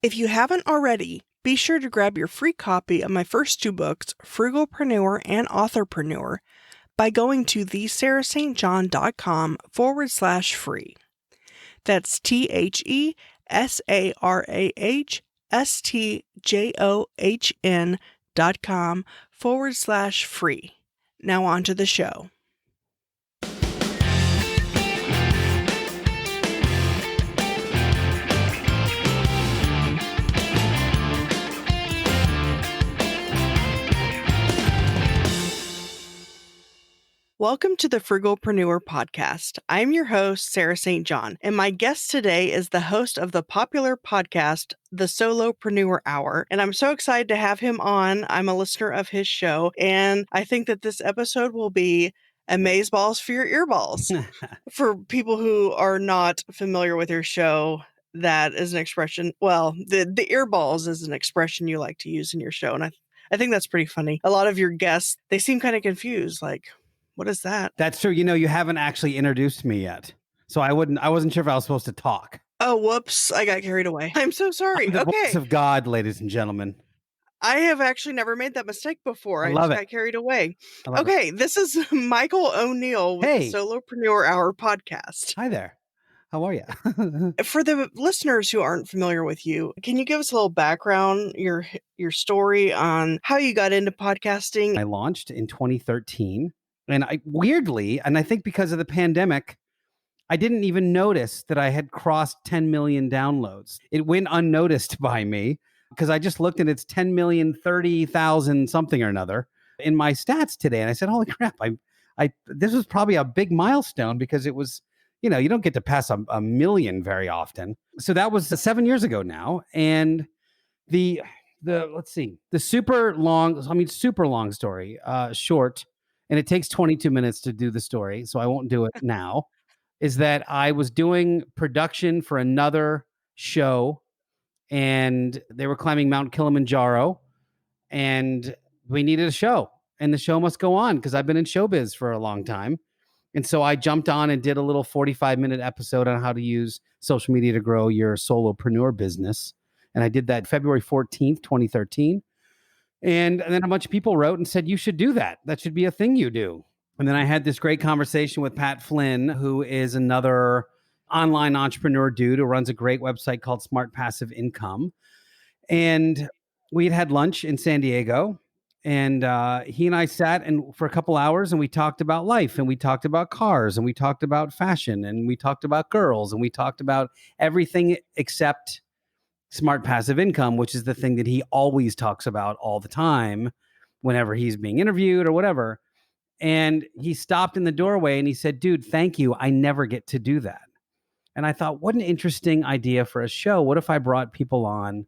If you haven't already, be sure to grab your free copy of my first two books, Frugalpreneur and Authorpreneur, by going to thesarahstjohn.com/free. That's THESARAHSTJOHN.com/free. Now on to the show. Welcome to the Frugalpreneur podcast. I'm your host, Sarah St. John, and my guest today is the host of the popular podcast, the Solopreneur Hour, and I'm so excited to have him on. I'm a listener of his show, and I think that this episode will be amazeballs for your earballs. For people who are not familiar with your show, that is an expression. Well, the earballs is an expression you like to use in your show, and I think that's pretty funny. A lot of your guests, they seem kind of confused, like, what is that? That's true. You know, you haven't actually introduced me yet. So I wasn't sure if I was supposed to talk. Oh, whoops. I got carried away. I'm so sorry. I'm the voice of God, ladies and gentlemen. I have actually never made that mistake before. I just got carried away. Okay, this is Michael O'Neill with the Solopreneur Hour podcast. Hi there. How are you? For the listeners who aren't familiar with you, can you give us a little background, your story on how you got into podcasting? I launched in 2013. And weirdly, and I think because of the pandemic, I didn't even notice that I had crossed 10 million downloads. It went unnoticed by me because I just looked and it's 10,030,000 something or another in my stats today. And I said, holy crap, this was probably a big milestone because it was, you know, you don't get to pass a million very often. So that was 7 years ago now. And the super long story, short, and it takes 22 minutes to do the story, so I won't do it now, is that I was doing production for another show, and they were climbing Mount Kilimanjaro, and we needed a show, and the show must go on because I've been in showbiz for a long time. And so I jumped on and did a little 45-minute episode on how to use social media to grow your solopreneur business. And I did that February 14th, 2013. And then a bunch of people wrote and said, you should do that. That should be a thing you do. And then I had this great conversation with Pat Flynn, who is another online entrepreneur dude who runs a great website called Smart Passive Income. And we had lunch in San Diego. And he and I sat for a couple hours and we talked about life and we talked about cars and we talked about fashion and we talked about girls and we talked about everything except smart passive income, which is the thing that he always talks about all the time whenever he's being interviewed or whatever. And he stopped in the doorway and he said, dude, thank you. I never get to do that. And I thought, what an interesting idea for a show. What if I brought people on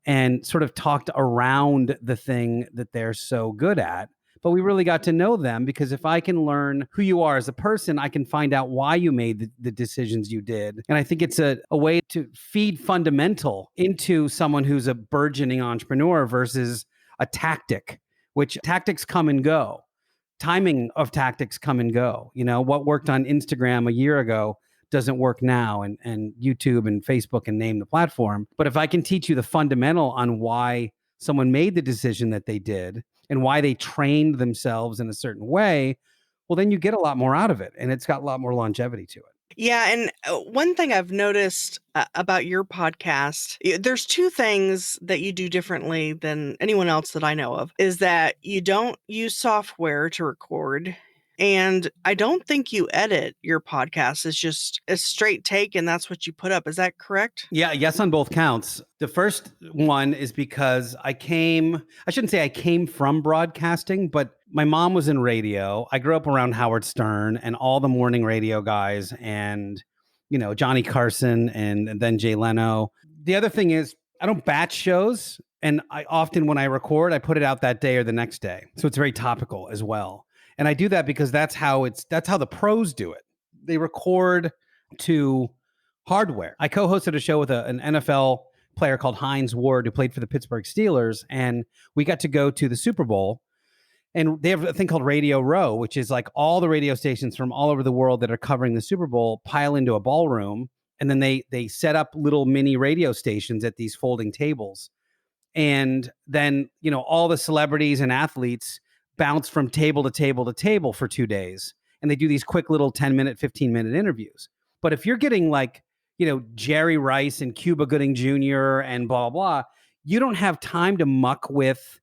and sort of talked around the thing that they're so good at? But we really got to know them, because if I can learn who you are as a person, I can find out why you made the decisions you did. And I think it's a way to feed fundamental into someone who's a burgeoning entrepreneur versus a tactic, which tactics come and go. Timing of tactics come and go. You know, what worked on Instagram a year ago doesn't work now, and YouTube and Facebook and name the platform. But if I can teach you the fundamental on why someone made the decision that they did and why they trained themselves in a certain way, well, then you get a lot more out of it, and it's got a lot more longevity to it. Yeah. And one thing I've noticed about your podcast, there's two things that you do differently than anyone else that I know of, is that you don't use software to record. And I don't think you edit your podcast. It's just a straight take and that's what you put up. Is that correct? Yeah, yes, on both counts. The first one is because I shouldn't say I came from broadcasting, but my mom was in radio. I grew up around Howard Stern and all the morning radio guys and, you know, Johnny Carson and then Jay Leno. The other thing is I don't batch shows. And I often, when I record, I put it out that day or the next day. So it's very topical as well. And I do that because that's how the pros do it. They record to hardware. I co-hosted a show with an NFL player called Hines Ward, who played for the Pittsburgh Steelers. And we got to go to the Super Bowl. And they have a thing called Radio Row, which is like all the radio stations from all over the world that are covering the Super Bowl pile into a ballroom. And then they set up little mini radio stations at these folding tables. And then, all the celebrities and athletes bounce from table to table to table for 2 days. And they do these quick little 10-minute, 15-minute interviews. But if you're getting like, Jerry Rice and Cuba Gooding Jr. and blah, blah, blah, you don't have time to muck with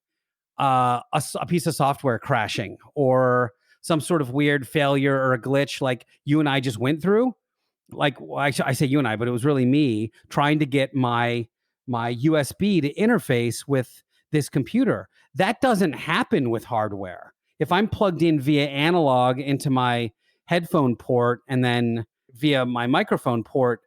a piece of software crashing or some sort of weird failure or a glitch like you and I just went through. Like, well, I say you and I, but it was really me trying to get my USB to interface with this computer. That doesn't happen with hardware. If I'm plugged in via analog into my headphone port and then via my microphone port,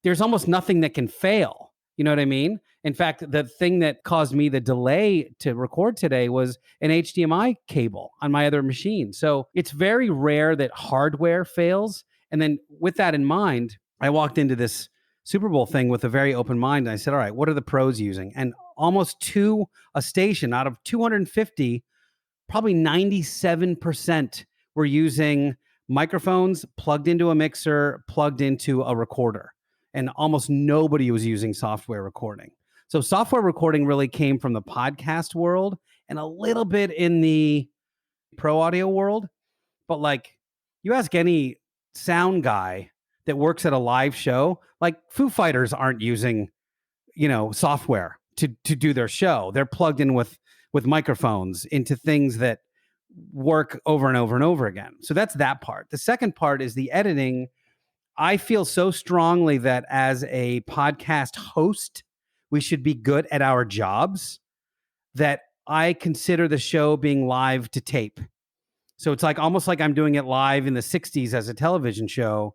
there's almost nothing that can fail. You know what I mean? In fact, the thing that caused me the delay to record today was an HDMI cable on my other machine. So it's very rare that hardware fails. And then with that in mind, I walked into this Super Bowl thing with a very open mind. And I said, all right, what are the pros using? And almost to a station out of 250, probably 97% were using microphones plugged into a mixer, plugged into a recorder. And almost nobody was using software recording. So software recording really came from the podcast world and a little bit in the pro audio world. But like you ask any sound guy that works at a live show, like Foo Fighters aren't using, software to do their show. They're plugged in with microphones into things that work over and over and over again. So that's that part. The second part is the editing. I feel so strongly that as a podcast host, we should be good at our jobs, that I consider the show being live to tape. So it's like almost like I'm doing it live in the 60s as a television show.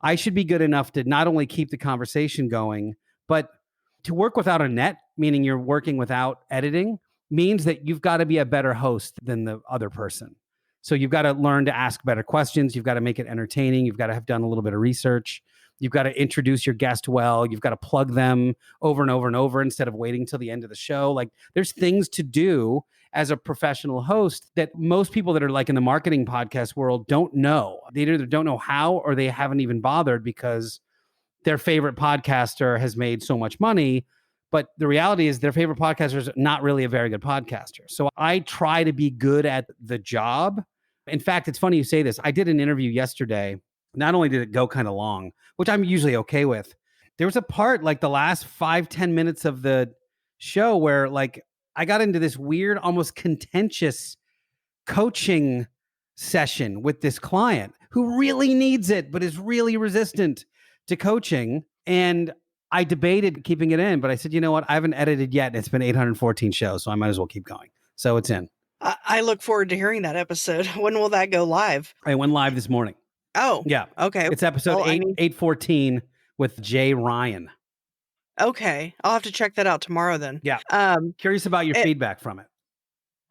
I should be good enough to not only keep the conversation going, but to work without a net, meaning you're working without editing, means that you've got to be a better host than the other person. So you've got to learn to ask better questions. You've got to make it entertaining. You've got to have done a little bit of research. You've got to introduce your guest well. You've got to plug them over and over and over instead of waiting till the end of the show. Like there's things to do as a professional host that most people that are like in the marketing podcast world don't know. They either don't know how or they haven't even bothered because their favorite podcaster has made so much money. But the reality is their favorite podcaster is not really a very good podcaster. So I try to be good at the job. In fact, it's funny you say this. I did an interview yesterday. Not only did it go kind of long, which I'm usually okay with, there was a part like the last 5-10 minutes of the show where like I got into this weird, almost contentious coaching session with this client who really needs it, but is really resistant to coaching. And I debated keeping it in, but I said, you know what? I haven't edited yet. And it's been 814 shows, so I might as well keep going. So it's in. I look forward to hearing that episode. When will that go live? I went live this morning. Oh, yeah. Okay. It's episode Well, 814 with Jay Ryan. Okay. I'll have to check that out tomorrow then. Yeah. Curious about your feedback from it.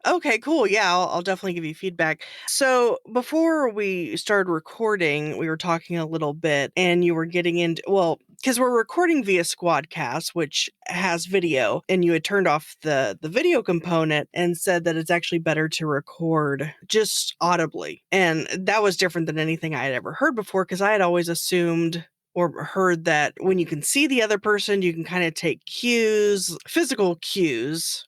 Okay, cool. Yeah, I'll definitely give you feedback. So before we started recording, we were talking a little bit and you were getting into, well, because we're recording via Squadcast, which has video, and you had turned off the video component and said that it's actually better to record just audibly. And that was different than anything I had ever heard before, because I had always assumed or heard that when you can see the other person, you can kind of take cues, physical cues,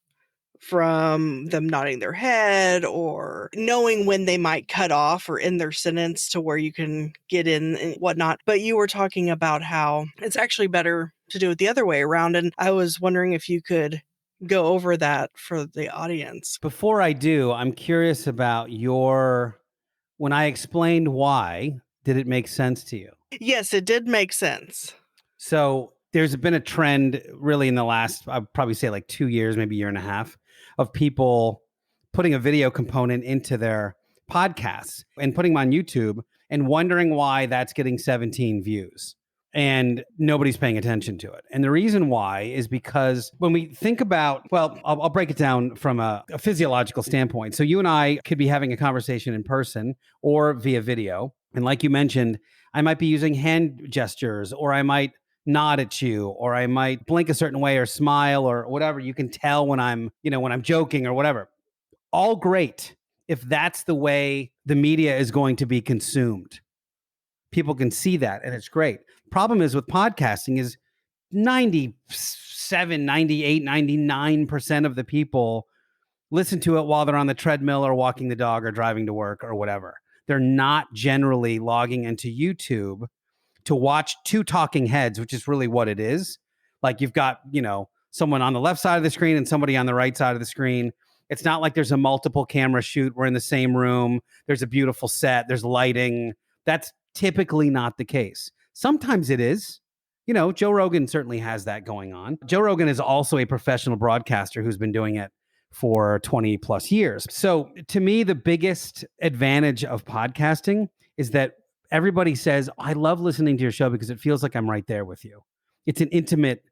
from them nodding their head or knowing when they might cut off or end their sentence to where you can get in and whatnot. But you were talking about how it's actually better to do it the other way around. And I was wondering if you could go over that for the audience. Before I do, I'm curious about when I explained why, did it make sense to you? Yes, it did make sense. So there's been a trend really in the last, I'd probably say like 2 years, maybe a year and a half, of people putting a video component into their podcasts and putting them on YouTube and wondering why that's getting 17 views and nobody's paying attention to it. And the reason why is because when we think about, well, I'll break it down from a physiological standpoint. So you and I could be having a conversation in person or via video. And like you mentioned, I might be using hand gestures, or I might nod at you, or I might blink a certain way or smile or whatever. You can tell when I'm joking or whatever. All great if that's the way the media is going to be consumed. People can see that and it's great. Problem is with podcasting is 97, 98, 99% of the people listen to it while they're on the treadmill or walking the dog or driving to work or whatever. They're not generally logging into YouTube to watch two talking heads, which is really what it is. Like you've got, someone on the left side of the screen and somebody on the right side of the screen. It's not like there's a multiple camera shoot. We're in the same room. There's a beautiful set. There's lighting. That's typically not the case. Sometimes it is. Joe Rogan certainly has that going on. Joe Rogan is also a professional broadcaster who's been doing it for 20 plus years. So to me, the biggest advantage of podcasting is that everybody says, I love listening to your show because it feels like I'm right there with you. It's an intimate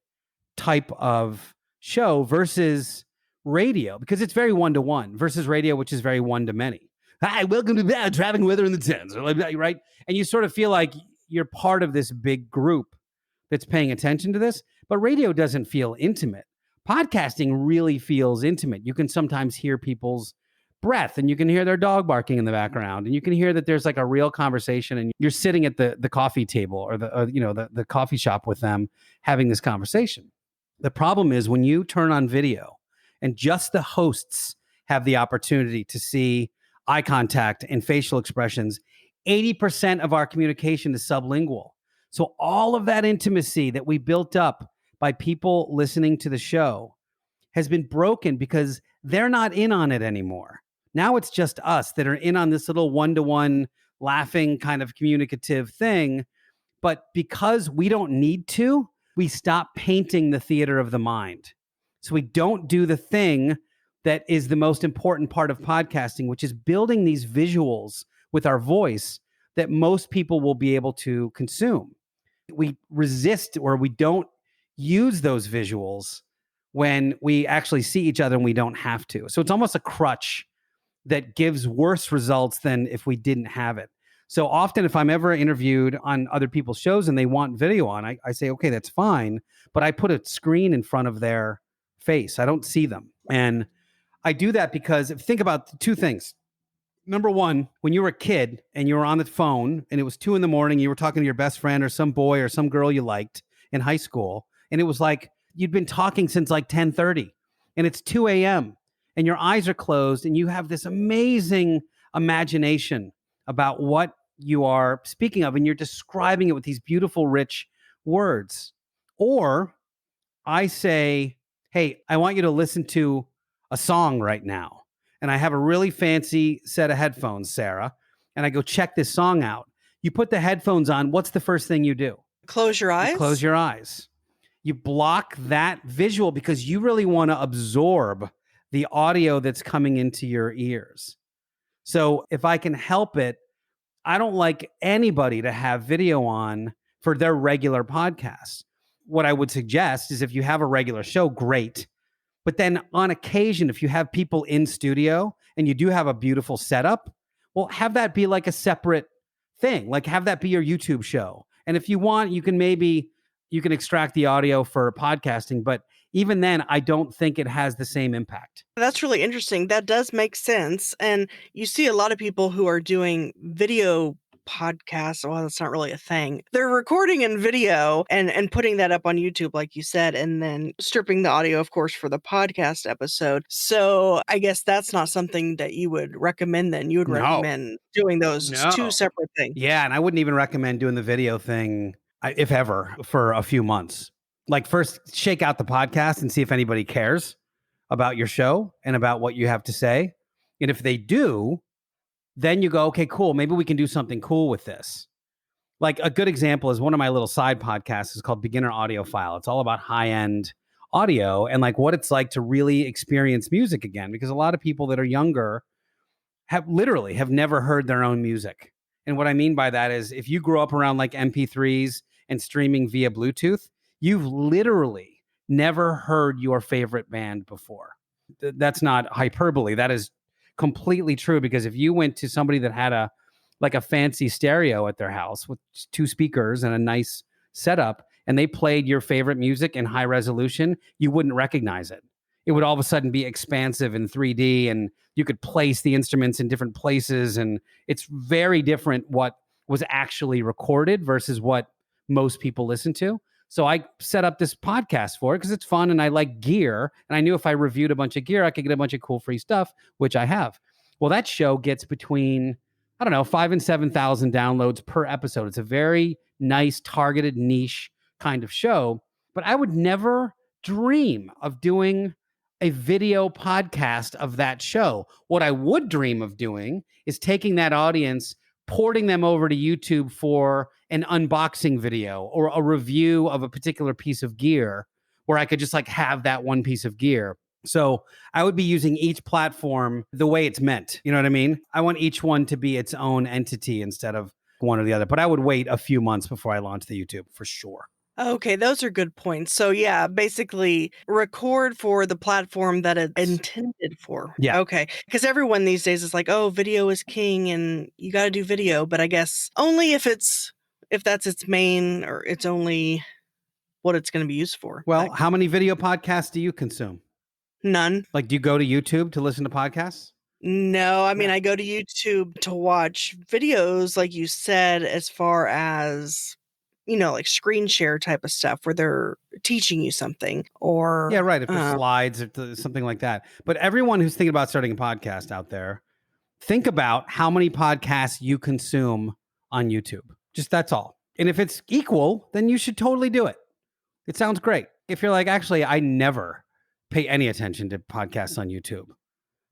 type of show versus radio, because it's very one-to-one, versus radio, which is very one-to-many. Hi, welcome to Bad Traffic Weather in the Tens, right? And you sort of feel like you're part of this big group that's paying attention to this, but radio doesn't feel intimate. Podcasting really feels intimate. You can sometimes hear people's breath, and you can hear their dog barking in the background, and you can hear that there's like a real conversation, and you're sitting at the coffee table or the coffee shop with them having this conversation. The problem is when you turn on video and just the hosts have the opportunity to see eye contact and facial expressions, 80% of our communication is sublingual. So all of that intimacy that we built up by people listening to the show has been broken because they're not in on it anymore. Now it's just us that are in on this little one-to-one laughing kind of communicative thing. But because we don't need to, we stop painting the theater of the mind. So we don't do the thing that is the most important part of podcasting, which is building these visuals with our voice that most people will be able to consume. We resist, or we don't use those visuals when we actually see each other and we don't have to. So it's almost a crutch that gives worse results than if we didn't have it. So often if I'm ever interviewed on other people's shows and they want video on, I say, okay, that's fine. But I put a screen in front of their face. I don't see them. And I do that because think about two things. Number one, when you were a kid and you were on the phone and it was 2 a.m, you were talking to your best friend or some boy or some girl you liked in high school. And it was like you'd been talking since like 10:30 and it's 2 a.m. and your eyes are closed and you have this amazing imagination about what you are speaking of, and you're describing it with these beautiful, rich words. Or I say, hey, I want you to listen to a song right now. And I have a really fancy set of headphones, Sarah, and I go, check this song out. You put the headphones on. What's the first thing you do? Close your eyes? You close your eyes. You block that visual because you really want to absorb the audio that's coming into your ears. So if I can help it, I don't like anybody to have video on for their regular podcast. What I would suggest is if you have a regular show, great. But then on occasion, if you have people in studio and you do have a beautiful setup, well, have that be like a separate thing. Like have that be your YouTube show. And if you want, you can extract the audio for podcasting. But even then, I don't think it has the same impact. That's really interesting. That does make sense. And you see a lot of people who are doing video podcasts. Well, that's not really a thing. They're recording in video and putting that up on YouTube, like you said, and then stripping the audio, of course, for the podcast episode. So I guess that's not something that you would recommend then. You would recommend doing those two separate things. Yeah, and I wouldn't even recommend doing the video thing, if ever, for a few months. Like first shake out the podcast and see if anybody cares about your show and about what you have to say. And if they do, then you go, okay, cool. Maybe we can do something cool with this. Like a good example is one of my little side podcasts is called Beginner Audiophile. It's all about high-end audio and like what it's like to really experience music again, because a lot of people that are younger have never heard their own music. And what I mean by that is if you grew up around like MP3s and streaming via Bluetooth, you've literally never heard your favorite band before. That's not hyperbole. That is completely true, because if you went to somebody that had a fancy stereo at their house with 2 speakers and a nice setup, and they played your favorite music in high resolution, you wouldn't recognize it. It would all of a sudden be expansive in 3D, and you could place the instruments in different places. And it's very different what was actually recorded versus what most people listen to. So I set up this podcast for it because it's fun and I like gear. And I knew if I reviewed a bunch of gear, I could get a bunch of cool free stuff, which I have. Well, that show gets between, I don't know, 5,000 and 7,000 downloads per episode. It's a very nice, targeted niche kind of show. But I would never dream of doing a video podcast of that show. What I would dream of doing is taking that audience, porting them over to YouTube for an unboxing video or a review of a particular piece of gear where I could just like have that one piece of gear. So I would be using each platform the way it's meant. You know what I mean? I want each one to be its own entity instead of one or the other. But I would wait a few months before I launch the YouTube for sure. Okay, those are good points. So yeah, basically record for the platform that it's intended for. Yeah. Okay. Because everyone these days is like, oh, video is king and you got to do video. But I guess only if that's its main or it's only what it's going to be used for. Well, how many video podcasts do you consume? None. Like, do you go to YouTube to listen to podcasts? No, I mean, I go to YouTube to watch videos, like you said, as far as, like screen share type of stuff where they're teaching you something or. Yeah, right. If there's slides or something like that. But everyone who's thinking about starting a podcast out there, think about how many podcasts you consume on YouTube. Just that's all. And if it's equal, then you should totally do it. It sounds great. If you're like, actually, I never pay any attention to podcasts on YouTube,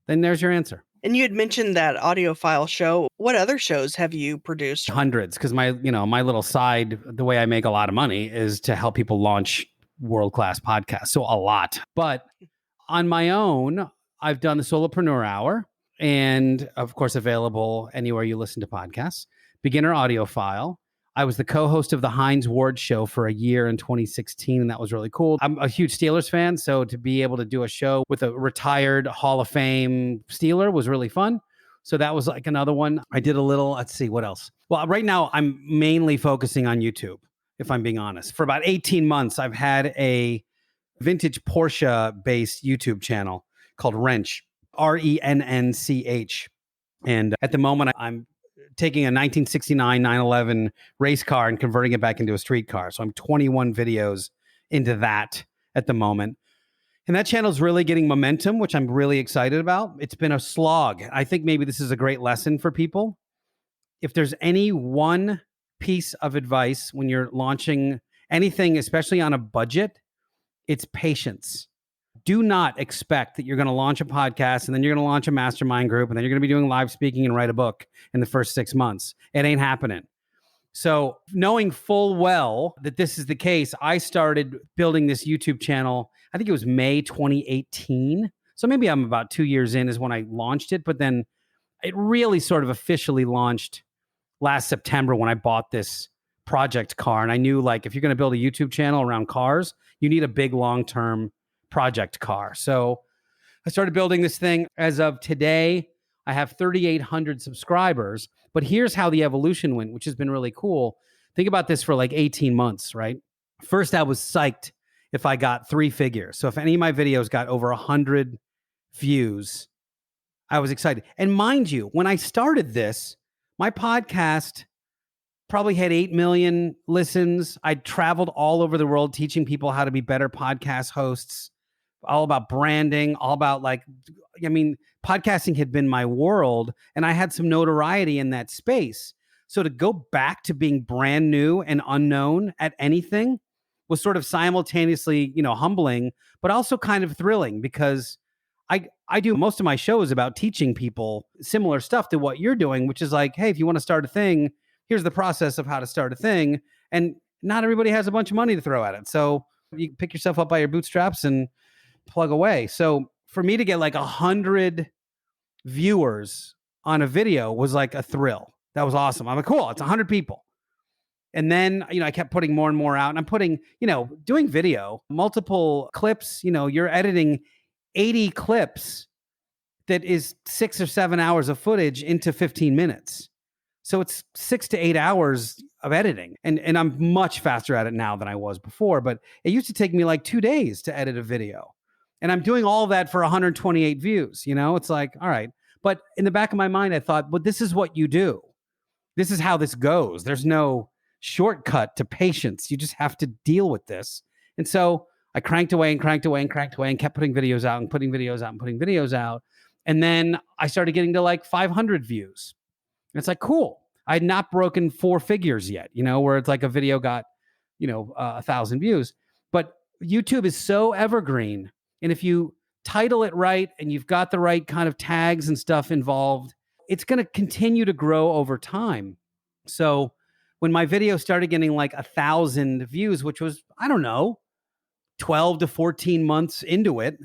then there's your answer. And you had mentioned that audiophile show. What other shows have you produced? Hundreds, because my little side, the way I make a lot of money is to help people launch world-class podcasts. So a lot. But on my own, I've done the Solopreneur Hour, and of course available anywhere you listen to podcasts. Beginner Audiophile. I was the co-host of the Heinz Ward Show for a year in 2016, and that was really cool. I'm a huge Steelers fan, so to be able to do a show with a retired Hall of Fame Steeler was really fun. So that was like another one. I did a little, let's see, what else? Well, right now I'm mainly focusing on YouTube, if I'm being honest. For about 18 months, I've had a vintage Porsche-based YouTube channel called Wrench, RENNCH. And at the moment, I'm taking a 1969 911 race car and converting it back into a street car. So I'm 21 videos into that at the moment. And that channel is really getting momentum, which I'm really excited about. It's been a slog. I think maybe this is a great lesson for people. If there's any one piece of advice when you're launching anything, especially on a budget, it's patience. Do not expect that you're going to launch a podcast and then you're going to launch a mastermind group and then you're going to be doing live speaking and write a book in the first 6 months. It ain't happening. So knowing full well that this is the case, I started building this YouTube channel. I think it was May 2018. So maybe I'm about 2 years in is when I launched it, but then it really sort of officially launched last September when I bought this project car. And I knew like, if you're going to build a YouTube channel around cars, you need a big long-term project car. So I started building this thing. As of today, I have 3,800 subscribers. But here's how the evolution went, which has been really cool. Think about this for like 18 months, right? First, I was psyched if I got 3 figures. So if any of my videos got over 100 views, I was excited. And mind you, when I started this, my podcast probably had 8 million listens. I traveled all over the world teaching people how to be better podcast hosts, all about branding, all about podcasting had been my world and I had some notoriety in that space. So to go back to being brand new and unknown at anything was sort of simultaneously, humbling, but also kind of thrilling because I do most of my shows about teaching people similar stuff to what you're doing, which is like, hey, if you want to start a thing, here's the process of how to start a thing. And not everybody has a bunch of money to throw at it. So you pick yourself up by your bootstraps and plug away. So for me to get like 100 viewers on a video was like a thrill. That was awesome. I'm like, cool, it's 100 people. And then, I kept putting more and more out and I'm putting, doing video, multiple clips, you're editing 80 clips that is 6 or 7 hours of footage into 15 minutes. So it's 6 to 8 hours of editing. And I'm much faster at it now than I was before, but it used to take me like 2 days to edit a video. And I'm doing all that for 128 views. It's like, all right. But in the back of my mind, I thought, but this is what you do. This is how this goes. There's no shortcut to patience. You just have to deal with this. And so I cranked away and cranked away and cranked away and kept putting videos out and putting videos out and putting videos out. And then I started getting to like 500 views. And it's like, cool. I had not broken four figures yet, where it's like a video got, 1,000 views. But YouTube is so evergreen. And if you title it right and you've got the right kind of tags and stuff involved, it's going to continue to grow over time. So when my video started getting like 1,000 views, which was, I don't know, 12 to 14 months into it,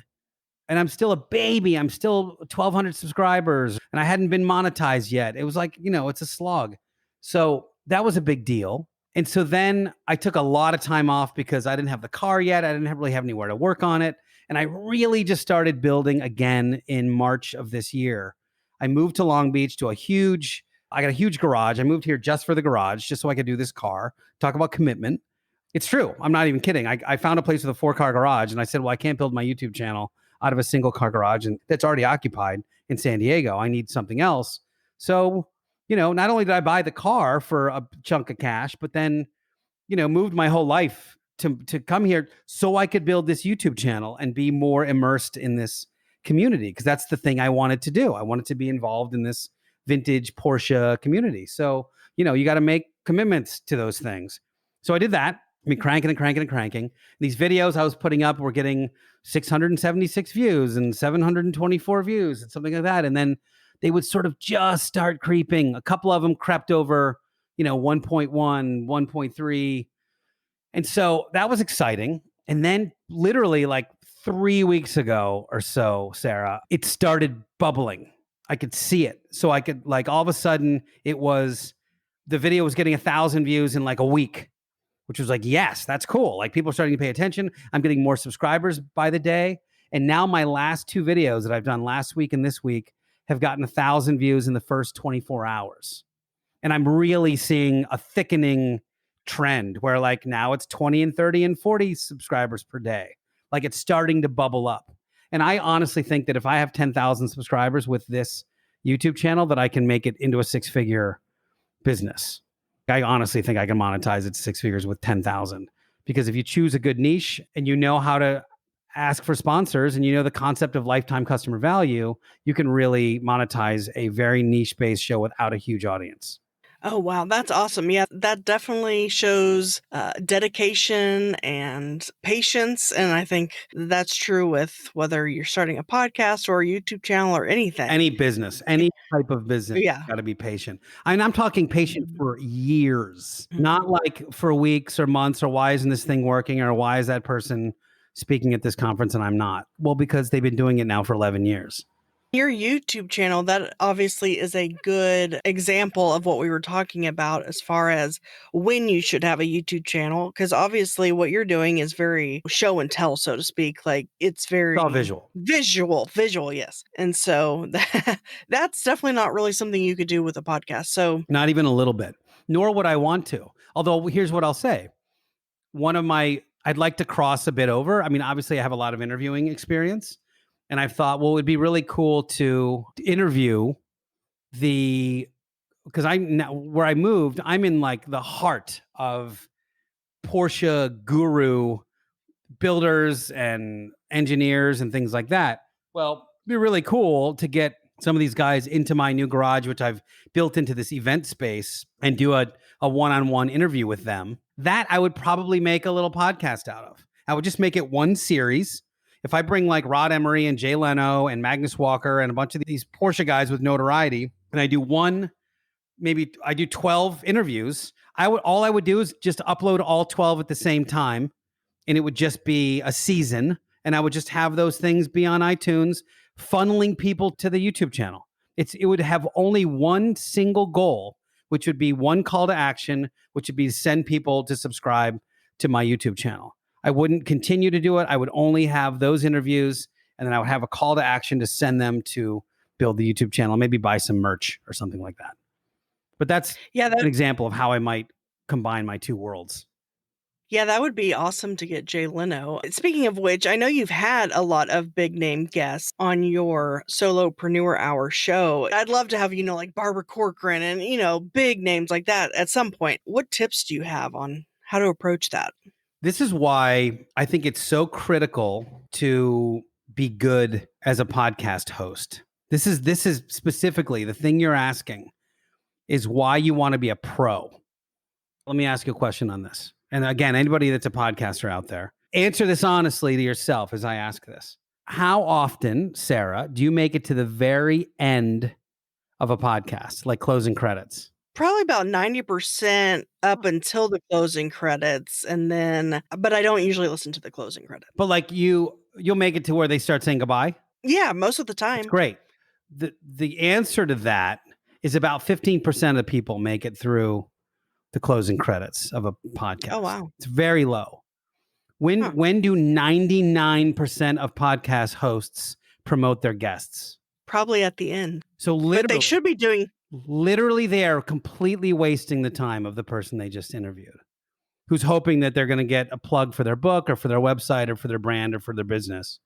and I'm still a baby. I'm still 1,200 subscribers and I hadn't been monetized yet. It was like, it's a slog. So that was a big deal. And so then I took a lot of time off because I didn't have the car yet. I didn't really have anywhere to work on it. And I really just started building again in March of this year. I moved to Long Beach to I got a huge garage. I moved here just for the garage, just so I could do this car. Talk about commitment. It's true. I'm not even kidding. I found a place with a 4-car garage and I said, well, I can't build my YouTube channel out of a single car garage and that's already occupied in San Diego. I need something else. So, not only did I buy the car for a chunk of cash, but then, moved my whole life to come here so I could build this YouTube channel and be more immersed in this community. Because that's the thing I wanted to do. I wanted to be involved in this vintage Porsche community. So, you got to make commitments to those things. So I did that. I mean, cranking and cranking and cranking. These videos I was putting up were getting 676 views and 724 views and something like that. And then they would sort of just start creeping. A couple of them crept over, 1.1, 1.3. And so that was exciting. And then literally like 3 weeks ago or so, Sarah, it started bubbling. I could see it. So I could all of a sudden the video was getting 1,000 views in like a week, which was like, yes, that's cool. Like people are starting to pay attention. I'm getting more subscribers by the day. And now my last 2 videos that I've done last week and this week have gotten 1,000 views in the first 24 hours. And I'm really seeing a thickening trend where like now it's 20 and 30 and 40 subscribers per day. Like it's starting to bubble up. And I honestly think that if I have 10,000 subscribers with this YouTube channel, that I can make it into a 6-figure business. I honestly think I can monetize it 6 figures with 10,000, because if you choose a good niche and you know how to ask for sponsors and you know the concept of lifetime customer value, you can really monetize a very niche-based show without a huge audience. Oh, wow. That's awesome. Yeah, that definitely shows dedication and patience. And I think that's true with whether you're starting a podcast or a YouTube channel or anything. Any business, any type of business, Yeah. got to be patient. I'm talking patient for years, not like for weeks or months, or why isn't this thing working, or why is that person speaking at this conference and I'm not? Well, because they've been doing it now for 11 years. Your YouTube channel, that obviously is a good example of what we were talking about as far as when you should have a YouTube channel, because obviously what you're doing is very show and tell, so to speak. Like it's very all visual, yes. And so that's definitely not really something you could do with a podcast. So not even a little bit, nor would I want to. Although here's what I'll say. I'd like to cross a bit over. I mean, obviously I have a lot of interviewing experience. And I thought, well, it would be really cool to interview because where I moved, I'm in like the heart of Porsche guru builders and engineers and things like that. Well, it'd be really cool to get some of these guys into my new garage, which I've built into this event space, and do a one-on-one interview with them. That I would probably make a little podcast out of. I would just make it one series. If I bring like Rod Emery and Jay Leno and Magnus Walker and a bunch of these Porsche guys with notoriety, and I do 12 interviews, all I would do is just upload all 12 at the same time, and it would just be a season, and I would just have those things be on iTunes, funneling people to the YouTube channel. It would have only one single goal, which would be one call to action, which would be to send people to subscribe to my YouTube channel. I wouldn't continue to do it. I would only have those interviews, and then I would have a call to action to send them to build the YouTube channel, maybe buy some merch or something like that. But that's an example of how I might combine my two worlds. Yeah, that would be awesome to get Jay Leno. Speaking of which, I know you've had a lot of big name guests on your Solopreneur Hour show. I'd love to have, like Barbara Corcoran and, big names like that at some point. What tips do you have on how to approach that? This is why I think it's so critical to be good as a podcast host. This is specifically the thing you're asking is why you want to be a pro. Let me ask you a question on this. And again, anybody that's a podcaster out there, answer this honestly to yourself as I ask this. How often, Sarah, do you make it to the very end of a podcast, like closing credits? Probably about 90% up until the closing credits, but I don't usually listen to the closing credit. But like you'll make it to where they start saying goodbye? Yeah, most of the That's time. great. The answer to that is about 15% of the people make it through the closing credits of a podcast. Oh, wow. It's very low. When do 99% of podcast hosts promote their guests? Probably at the end. So But they should be doing literally they are completely wasting the time of the person they just interviewed, who's hoping that they're going to get a plug for their book or for their website or for their brand or for their business.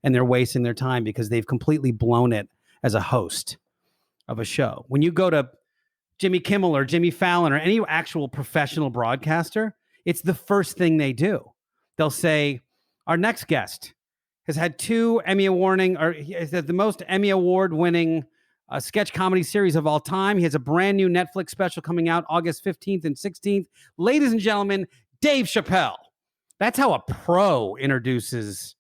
And they're wasting their time because they've completely blown it as a host of a show. When you go to Jimmy Kimmel or Jimmy Fallon or any actual professional broadcaster, it's the first thing they do. They'll say, our next guest has had 2 Emmy awarding, or he has the most Emmy award winning sketch comedy series of all time. He has a brand new Netflix special coming out August 15th and 16th. Ladies and gentlemen, Dave Chappelle. That's how a pro introduces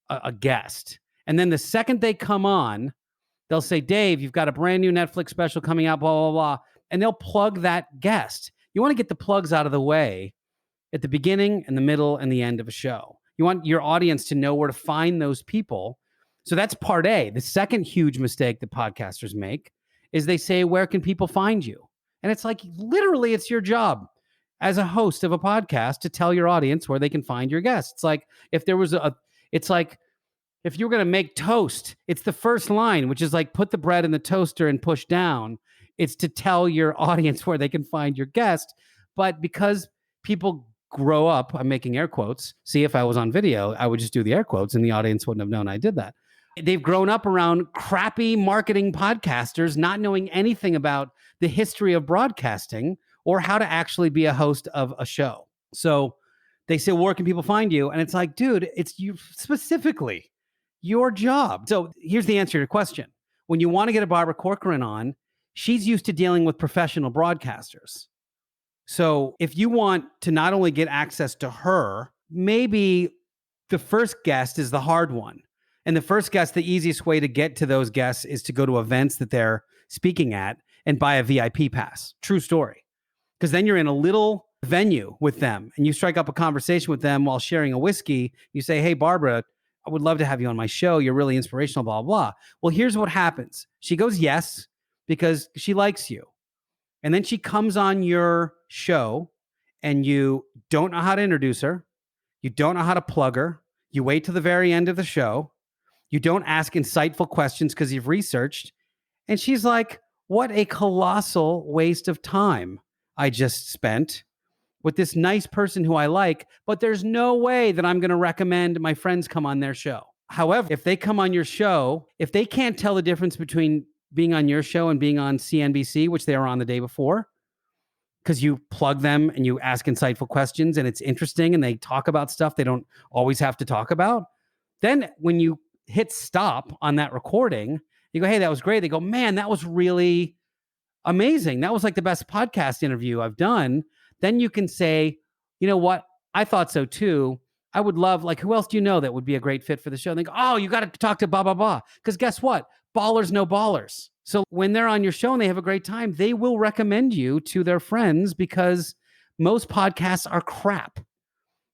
a guest. And then the second they come on, they'll say, Dave, you've got a brand new Netflix special coming out, blah, blah, blah. And they'll plug that guest. You want to get the plugs out of the way at the beginning and the middle and the end of a show. You want your audience to know where to find those people. So that's part A. The second huge mistake that podcasters make is they say, where can people find you? And it's like, literally, it's your job as a host of a podcast to tell your audience where they can find your guests. It's like if there was it's like if you were going to make toast, it's the first line, which is like put the bread in the toaster and push down. It's to tell your audience where they can find your guest. But because people grow up, I'm making air quotes. See, if I was on video, I would just do the air quotes and the audience wouldn't have known I did that. They've grown up around crappy marketing podcasters, not knowing anything about the history of broadcasting or how to actually be a host of a show. So they say, well, where can people find you? And it's like, dude, it's you specifically, your job. So here's the answer to your question. When you want to get a Barbara Corcoran on, she's used to dealing with professional broadcasters. So if you want to not only get access to her, maybe the first guest is the hard one. And the first guest, the easiest way to get to those guests is to go to events that they're speaking at and buy a VIP pass. True story. Because then you're in a little venue with them and you strike up a conversation with them while sharing a whiskey. You say, hey, Barbara, I would love to have you on my show. You're really inspirational, blah, blah, blah. Well, here's what happens. She goes, yes, because she likes you. And then she comes on your show and you don't know how to introduce her. You don't know how to plug her. You wait till the very end of the show. You don't ask insightful questions because you've researched. And she's like, what a colossal waste of time I just spent with this nice person who I like, but there's no way that I'm going to recommend my friends come on their show. However, if they come on your show, if they can't tell the difference between being on your show and being on CNBC, which they were on the day before, because you plug them and you ask insightful questions and it's interesting and they talk about stuff they don't always have to talk about, then when you hit stop on that recording, you go, hey, that was great. They go, man, that was really amazing. That was like the best podcast interview I've done. Then you can say, you know what? I thought so too. I would love, like, who else do you know that would be a great fit for the show? And they go, oh, you got to talk to blah, blah, blah. Because guess what? Ballers know ballers. So when they're on your show and they have a great time, they will recommend you to their friends because most podcasts are crap.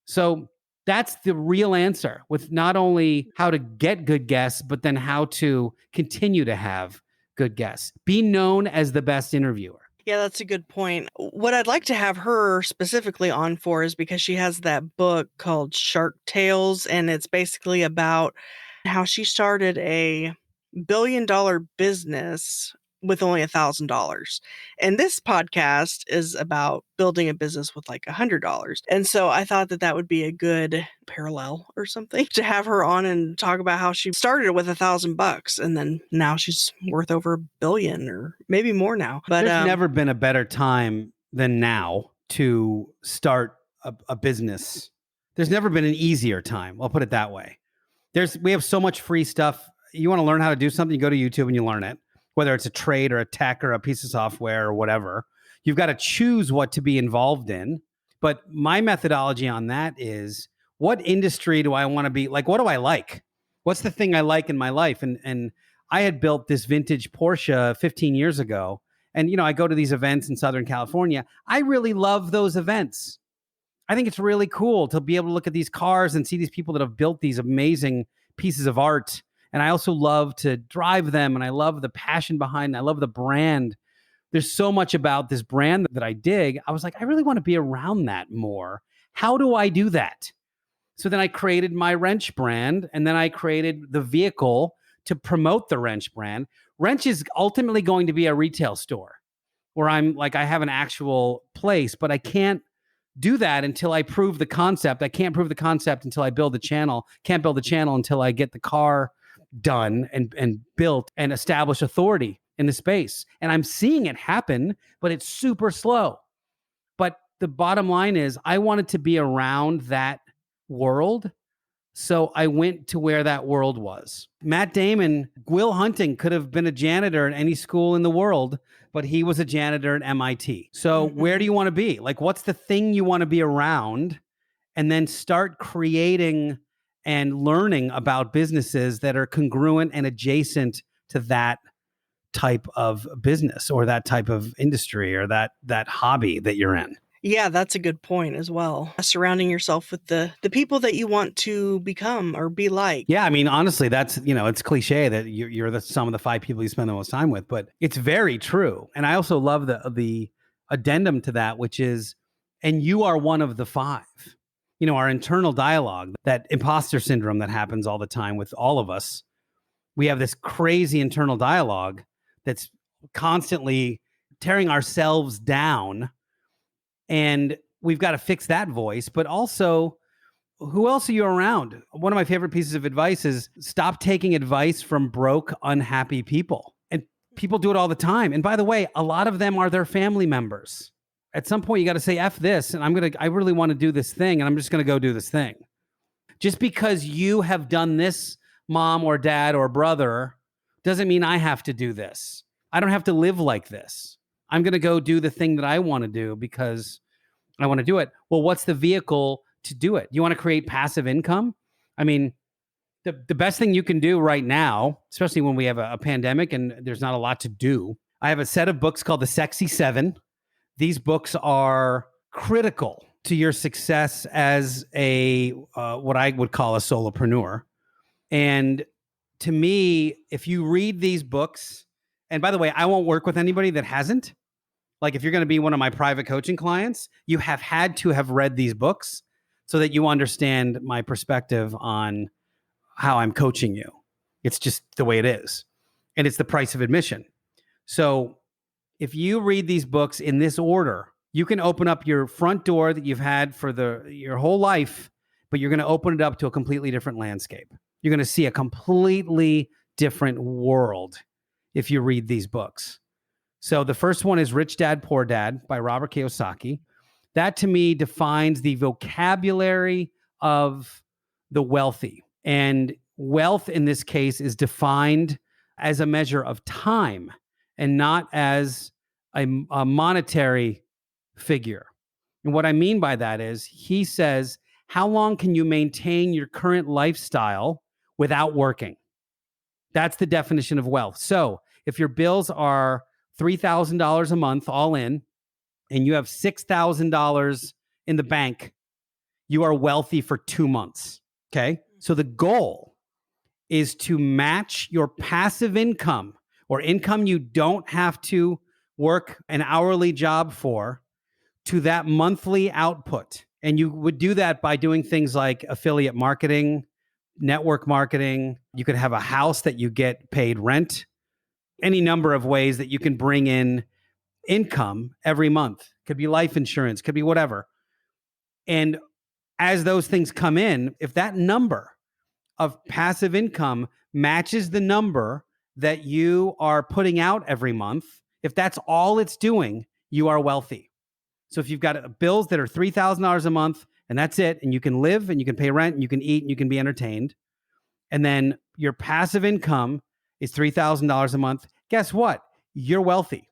So that's the real answer with not only how to get good guests, but then how to continue to have good guests. Be known as the best interviewer. Yeah, that's a good point. What I'd like to have her specifically on for is because she has that book called Shark Tales, and it's basically about how she started a billion-dollar business with only $1,000. And this podcast is about building a business with like $100. And so I thought that that would be a good parallel or something to have her on and talk about how she started with $1,000 and then now she's worth over $1 billion or maybe more now. But There's never been a better time than now to start a business. There's never been an easier time. I'll put it that way. We have so much free stuff. You want to learn how to do something, you go to YouTube and you learn it, whether it's a trade or a tech or a piece of software or whatever. You've got to choose what to be involved in. But my methodology on that is, what industry do I want to be? Like, what do I like? What's the thing I like in my life? And I had built this vintage Porsche 15 years ago. And, I go to these events in Southern California. I really love those events. I think it's really cool to be able to look at these cars and see these people that have built these amazing pieces of art. And I also love to drive them. And I love the passion behind it. I love the brand. There's so much about this brand that I dig. I was like, I really want to be around that more. How do I do that? So then I created my wrench brand, and then I created the vehicle to promote the wrench brand. Wrench is ultimately going to be a retail store where I have an actual place, but I can't do that until I prove the concept. I can't prove the concept until I build the channel. Can't build the channel until I get the car done and built and establish authority in the space. And I'm seeing it happen, but it's super slow. But the bottom line is, I wanted to be around that world. So I went to where that world was. Matt Damon, Will Hunting could have been a janitor at any school in the world, but he was a janitor at MIT. So where do you want to be? Like, what's the thing you want to be around? And then start creating and learning about businesses that are congruent and adjacent to that type of business or that type of industry or that hobby that you're in. Yeah, that's a good point as well. Surrounding yourself with the people that you want to become or be like. Yeah, I mean, honestly, that's, it's cliche that you're the sum of the 5 people you spend the most time with, but it's very true. And I also love the addendum to that, which is, and you are one of the 5. Our internal dialogue, that imposter syndrome that happens all the time with all of us. We have this crazy internal dialogue that's constantly tearing ourselves down. And we've got to fix that voice. But also, who else are you around? One of my favorite pieces of advice is, stop taking advice from broke, unhappy people. And people do it all the time. And by the way, a lot of them are their family members. At some point, you got to say, F this, and I really want to do this thing, and I'm just going to go do this thing. Just because you have done this, mom or dad or brother, doesn't mean I have to do this. I don't have to live like this. I'm going to go do the thing that I want to do because I want to do it. Well, what's the vehicle to do it? You want to create passive income? I mean, the best thing you can do right now, especially when we have a pandemic and there's not a lot to do. I have a set of books called The Sexy 7. These books are critical to your success as a what I would call a solopreneur. And to me, if you read these books, and by the way, I won't work with anybody that hasn't. Like, if you're going to be one of my private coaching clients, you have had to have read these books so that you understand my perspective on how I'm coaching you. It's just the way it is. And it's the price of admission. So if you read these books in this order, you can open up your front door that you've had for your whole life, but you're going to open it up to a completely different landscape. You're going to see a completely different world if you read these books. So the first one is Rich Dad, Poor Dad by Robert Kiyosaki. That to me defines the vocabulary of the wealthy. And wealth in this case is defined as a measure of time and not as a monetary figure. And what I mean by that is, he says, how long can you maintain your current lifestyle without working? That's the definition of wealth. So if your bills are $3,000 a month all in, and you have $6,000 in the bank, you are wealthy for 2 months. Okay. So the goal is to match your passive income, or income you don't have to work an hourly job for, to that monthly output. And you would do that by doing things like affiliate marketing, network marketing. You could have a house that you get paid rent any number of ways that you can bring in income every month. Could be life insurance, could be whatever. And as those things come in, if that number of passive income matches the number that you are putting out every month, if that's all it's doing, you are wealthy. So if you've got bills that are $3,000 a month and that's it, and you can live and you can pay rent and you can eat and you can be entertained, and then your passive income is $3,000 a month, guess what? You're wealthy.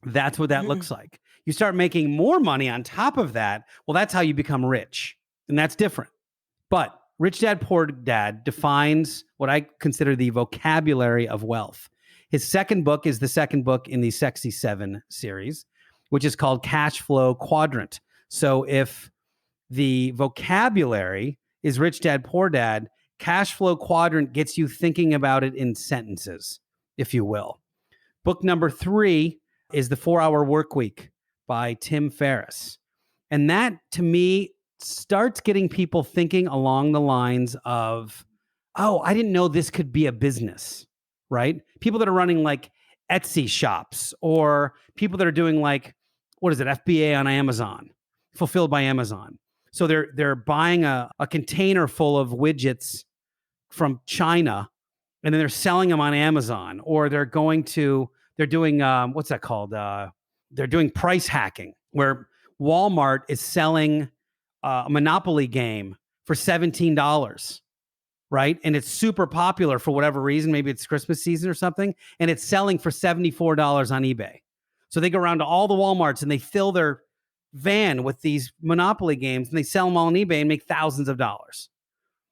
That's what that looks like. You start making more money on top of that. Well, that's how you become rich. And that's different. But Rich Dad Poor Dad defines what I consider the vocabulary of wealth. His second book is the second book in the Sexy Seven series, which is called Cash Flow Quadrant. So if the vocabulary is Rich Dad Poor Dad, Cash Flow Quadrant gets you thinking about it in sentences, if you will. Book number 3 is The 4-Hour Workweek by Tim Ferriss. And that, to me, starts getting people thinking along the lines of, oh, I didn't know this could be a business, right? People that are running like Etsy shops, or people that are doing like, what is it, FBA on Amazon, fulfilled by Amazon. So they're buying a container full of widgets from China, and then they're selling them on Amazon, or they're doing what's that called? They're doing price hacking, where Walmart is selling a Monopoly game for $17, right? And it's super popular for whatever reason. Maybe it's Christmas season or something, and it's selling for $74 on eBay. So they go around to all the Walmarts and they fill their van with these Monopoly games, and they sell them all on eBay and make thousands of dollars.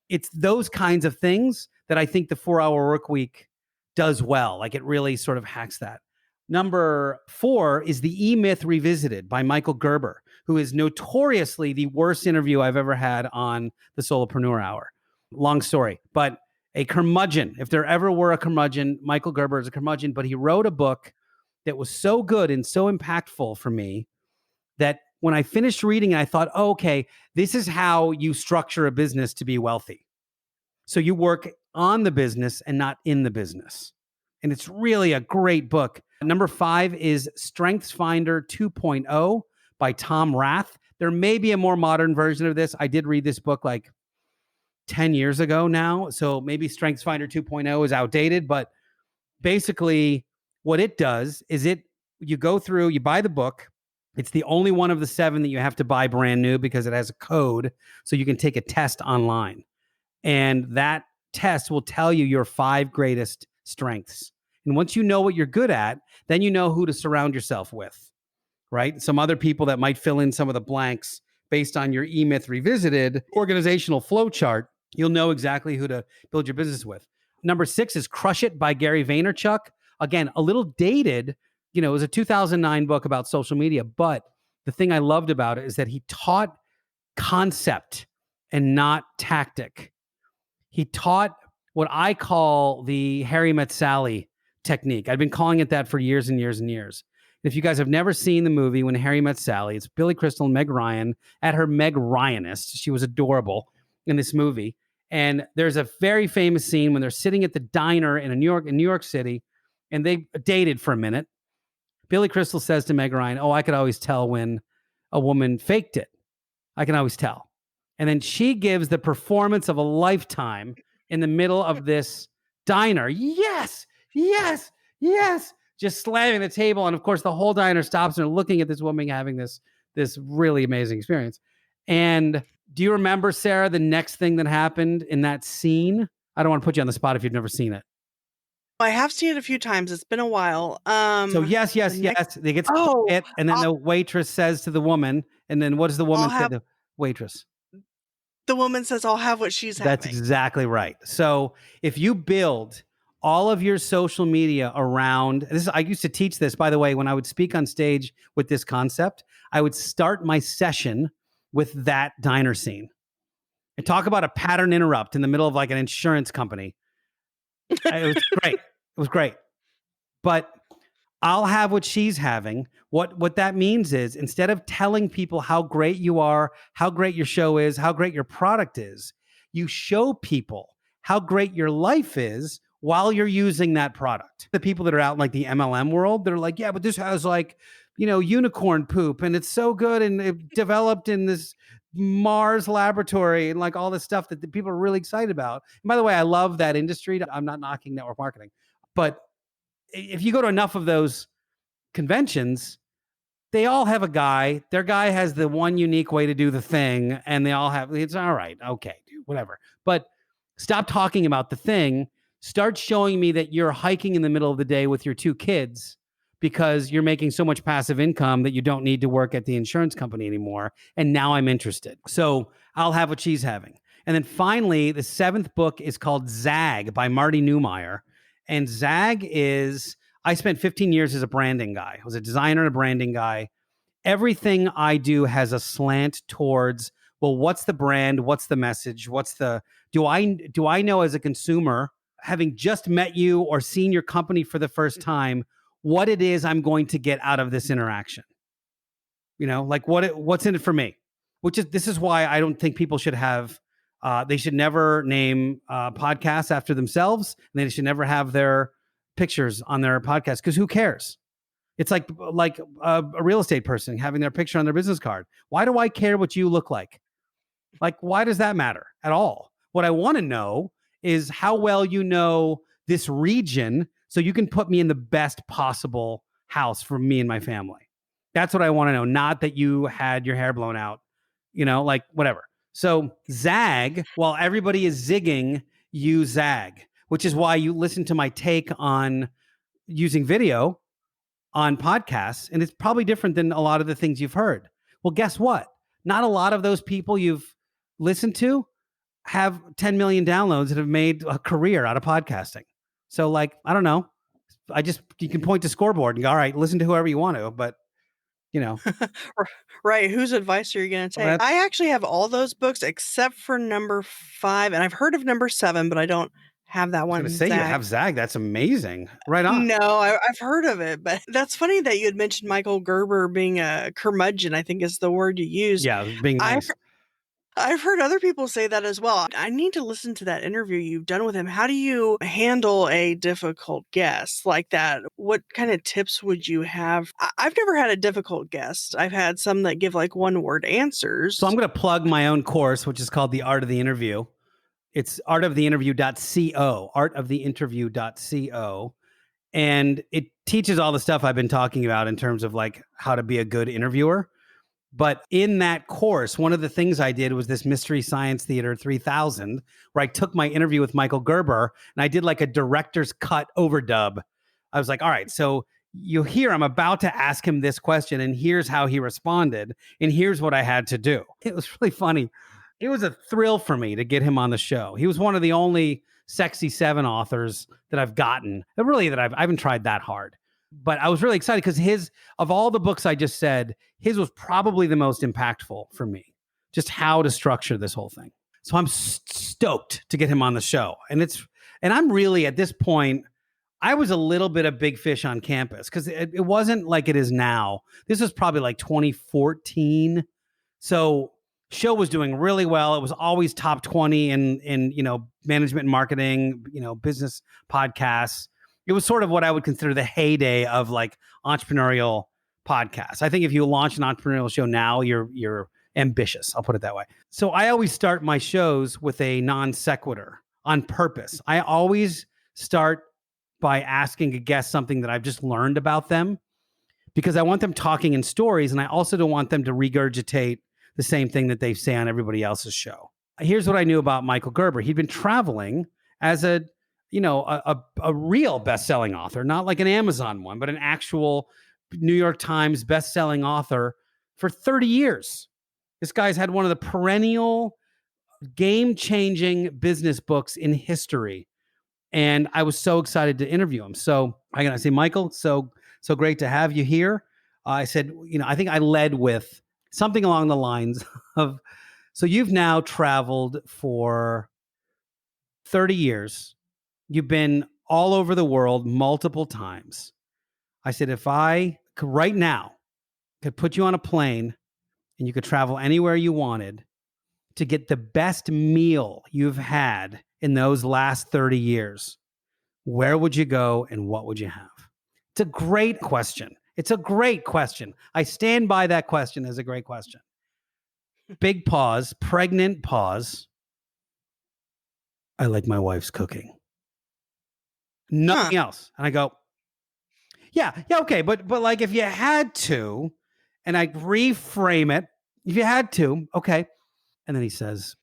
It's those kinds of things that I think the 4-Hour Workweek does well. Like, it really sort of hacks that. Number 4 is The E-Myth Revisited by Michael Gerber, who is notoriously the worst interview I've ever had on the Solopreneur Hour. Long story, but a curmudgeon. If there ever were a curmudgeon, Michael Gerber is a curmudgeon, but he wrote a book that was so good and so impactful for me that when I finished reading it, I thought, oh, okay, this is how you structure a business to be wealthy. So you work on the business and not in the business. And it's really a great book. Number 5 is StrengthsFinder 2.0 by Tom Rath. There may be a more modern version of this. I did read this book like 10 years ago now, so maybe StrengthsFinder 2.0 is outdated, but basically what it does is you go through, you buy the book. It's the only one of the 7 that you have to buy brand new because it has a code, so you can take a test online. And that test will tell you your 5 greatest strengths. And once you know what you're good at, then you know who to surround yourself with, right? Some other people that might fill in some of the blanks based on your E-Myth Revisited organizational flow chart. You'll know exactly who to build your business with. Number 6 is Crush It by Gary Vaynerchuk. Again, a little dated. It was a 2009 book about social media, but the thing I loved about it is that he taught concept and not tactic. He taught what I call the Harry Met Sally technique. I've been calling it that for years and years and years. If you guys have never seen the movie When Harry Met Sally, it's Billy Crystal and Meg Ryan at her Meg Ryanest. She was adorable in this movie. And there's a very famous scene when they're sitting at the diner in New York City, and they dated for a minute. Billy Crystal says to Meg Ryan, oh, I could always tell when a woman faked it. I can always tell. And then she gives the performance of a lifetime in the middle of this diner. Yes, yes, yes. Just slamming the table. And of course, the whole diner stops and they're looking at this woman having this really amazing experience. And do you remember, Sarah, the next thing that happened in that scene? I don't want to put you on the spot if you've never seen it. I have seen it a few times. It's been a while. So yes. They get quiet, and then the waitress says to the woman, and then what does the woman say to the waitress? The woman says, I'll have what she's having. That's exactly right. So if you build all of your social media around this, I used to teach this, by the way, when I would speak on stage with this concept, I would start my session with that diner scene and talk about a pattern interrupt in the middle of like an insurance company. It was great. It was great. But I'll have what she's having. What that means is, instead of telling people how great you are, how great your show is, how great your product is, you show people how great your life is while you're using that product. The people that are out in like the MLM world, they're like, yeah, but this has like, unicorn poop and it's so good and it developed in this Mars laboratory and like all this stuff that the people are really excited about. And by the way, I love that industry. I'm not knocking network marketing, but if you go to enough of those conventions, they all have a guy. Their guy has the one unique way to do the thing, and they all have it's all right, okay, dude, whatever. But stop talking about the thing. Start showing me that you're hiking in the middle of the day with your two kids because you're making so much passive income that you don't need to work at the insurance company anymore. And now I'm interested. So I'll have what she's having. And then finally, the seventh book is called Zag by Marty Neumeier. And Zag is, I spent 15 years as a branding guy. I was a designer and a branding guy. Everything I do has a slant towards, well, what's the brand? What's the message? Do I know as a consumer, having just met you or seen your company for the first time, what it is I'm going to get out of this interaction? Like what's in it for me? This is why I don't think people should have, they should never name podcasts after themselves. And they should never have their pictures on their podcast because who cares? It's like a real estate person having their picture on their business card. Why do I care what you look like? Like, why does that matter at all? What I want to know is how well you know this region so you can put me in the best possible house for me and my family. That's what I want to know, not that you had your hair blown out, like whatever. So zag, while everybody is zigging, you zag, which is why you listen to my take on using video on podcasts, and it's probably different than a lot of the things you've heard. Well, guess what? Not a lot of those people you've listened to have 10 million downloads that have made a career out of podcasting. So like, I don't know. You can point to scoreboard and go, all right, listen to whoever you want to, but Right. Whose advice are you going to take? I actually have all those books except for number 5, and I've heard of number 7, but I don't have that I was one. going to say you have Zag. That's amazing. Right on. No, I've heard of it, but that's funny that you had mentioned Michael Gerber being a curmudgeon, I think is the word you used. Yeah, being nice. I've heard other people say that as well. I need to listen to that interview you've done with him. How do you handle a difficult guest like that? What kind of tips would you have? I've never had a difficult guest. I've had some that give like one word answers. So I'm going to plug my own course, which is called The Art of the Interview. It's artoftheinterview.co, artoftheinterview.co. And it teaches all the stuff I've been talking about in terms of like how to be a good interviewer. But in that course, one of the things I did was this Mystery Science Theater 3000, where I took my interview with Michael Gerber and I did like a director's cut overdub. I was like, all right, so you hear I'm about to ask him this question and here's how he responded and here's what I had to do. It was really funny. It was a thrill for me to get him on the show. He was one of the only Sexy 7 authors that I've gotten, I haven't tried that hard. But I was really excited because of all the books I just said, his was probably the most impactful for me, just how to structure this whole thing. So I'm stoked to get him on the show. And I'm really at this point, I was a little bit of big fish on campus because it wasn't like it is now. This was probably like 2014. So show was doing really well. It was always top 20 in management and marketing, business podcasts. It was sort of what I would consider the heyday of like entrepreneurial podcasts. I think if you launch an entrepreneurial show now, you're ambitious. I'll put it that way. So I always start my shows with a non sequitur on purpose. I always start by asking a guest something that I've just learned about them because I want them talking in stories. And I also don't want them to regurgitate the same thing that they say on everybody else's show. Here's what I knew about Michael Gerber. He'd been traveling as a real best-selling author, not like an Amazon one, but an actual New York Times best-selling author for 30 years. This guy's had one of the perennial game-changing business books in history. And I was so excited to interview him. So I gotta say, Michael, so great to have you here. I said, I think I led with something along the lines of, so you've now traveled for 30 years. You've been all over the world multiple times. I said, if I could right now could put you on a plane and you could travel anywhere you wanted to get the best meal you've had in those last 30 years, where would you go and what would you have? It's a great question. It's a great question. I stand by that question as a great question. Big pause, pregnant pause. I like my wife's cooking. Nothing else. And I go, yeah, okay. But like if you had to, and I reframe it, if you had to, okay. And then he says,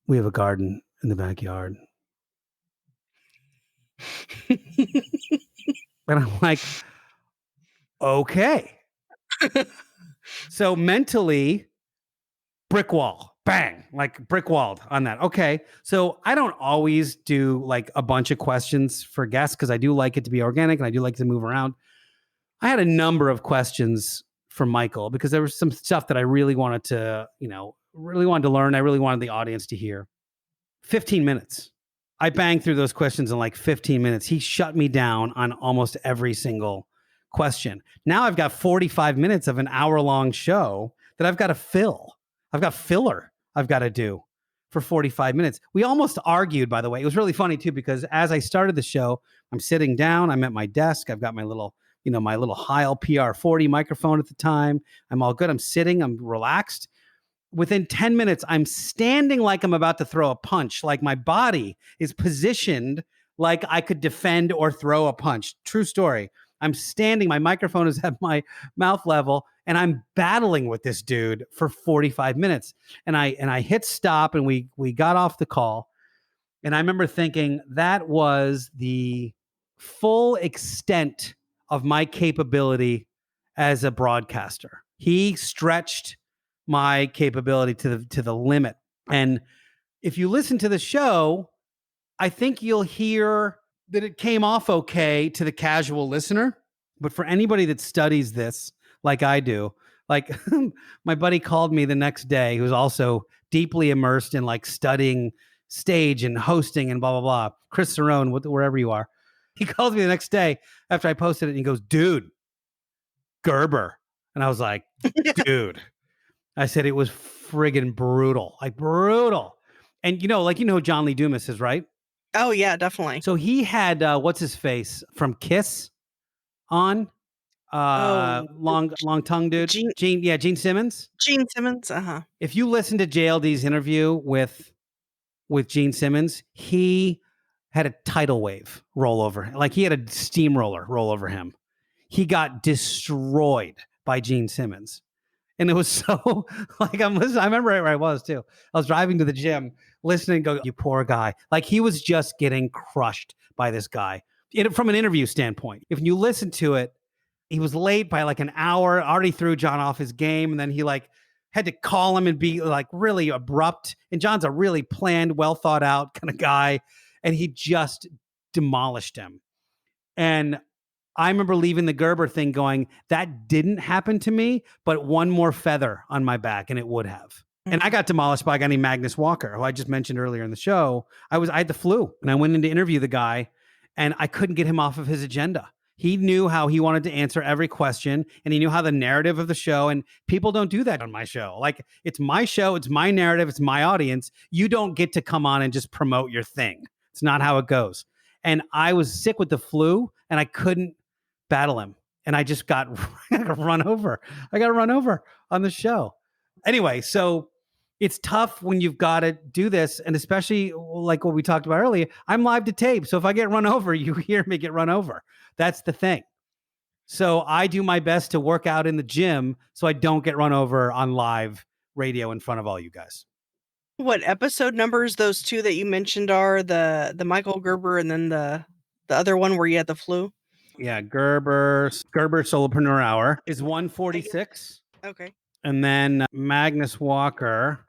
we have a garden in the backyard. And I'm like, okay. So mentally, brick wall, bang, like brick walled on that. Okay. So I don't always do like a bunch of questions for guests because I do like it to be organic and I do like to move around. I had a number of questions for Michael because there was some stuff that I really wanted to, really wanted to learn. I really wanted the audience to hear. 15 minutes. I banged through those questions in like 15 minutes. He shut me down on almost every single question. Now I've got 45 minutes of an hour-long show that I've got to fill. I've got filler I've got to do for 45 minutes. We almost argued, by the way. It was really funny too, because as I started the show, I'm sitting down, I'm at my desk, I've got my little Heil PR40 microphone at the time. I'm all good. I'm sitting, I'm relaxed. Within 10 minutes, I'm standing like I'm about to throw a punch. Like my body is positioned like I could defend or throw a punch. True story. I'm standing, my microphone is at my mouth level, and I'm battling with this dude for 45 minutes. And I hit stop and we got off the call. And I remember thinking that was the full extent of my capability as a broadcaster. He stretched my capability to the limit. And if you listen to the show, I think you'll hear that it came off okay to the casual listener. But for anybody that studies this like I do, like my buddy called me the next day, who's also deeply immersed in like studying stage and hosting and blah, blah, blah. Chris Cerrone, wherever you are. He calls me the next day after I posted it and he goes, dude, Gerber. And I was like, dude. I said it was friggin' brutal, like brutal. And who John Lee Dumas is, right? Oh yeah, definitely. So he had what's his face from Kiss on, Oh, long tongue dude, Gene Simmons. Gene Simmons. Uh-huh. If you listen to JLD's interview with Gene Simmons, he had a tidal wave roll over, like he had a steamroller roll over him. He got destroyed by Gene Simmons. And it was so like I'm listening. I remember where I was too. I was driving to the gym, listening, go, you poor guy. Like he was just getting crushed by this guy from an interview standpoint. If you listen to it, he was late by like an hour, already threw John off his game. And then he like had to call him and be like really abrupt. And John's a really planned, well thought out kind of guy. And he just demolished him. And I remember leaving the Gerber thing going, that didn't happen to me, but one more feather on my back and it would have. And I got demolished by a guy named Magnus Walker, who I just mentioned earlier in the show. I had the flu and I went in to interview the guy and I couldn't get him off of his agenda. He knew how he wanted to answer every question and he knew how the narrative of the show, and people don't do that on my show. Like it's my show, it's my narrative, it's my audience. You don't get to come on and just promote your thing. It's not how it goes. And I was sick with the flu and I couldn't battle him. And I just got run over. I got run over on the show. Anyway, so it's tough when you've got to do this. And especially like what we talked about earlier, I'm live to tape. So if I get run over, you hear me get run over. That's the thing. So I do my best to work out in the gym so I don't get run over on live radio in front of all you guys. What episode numbers those two that you mentioned are? The Michael Gerber and then the other one where you had the flu? Yeah, Gerber Solopreneur Hour is 146. Okay. And then Magnus Walker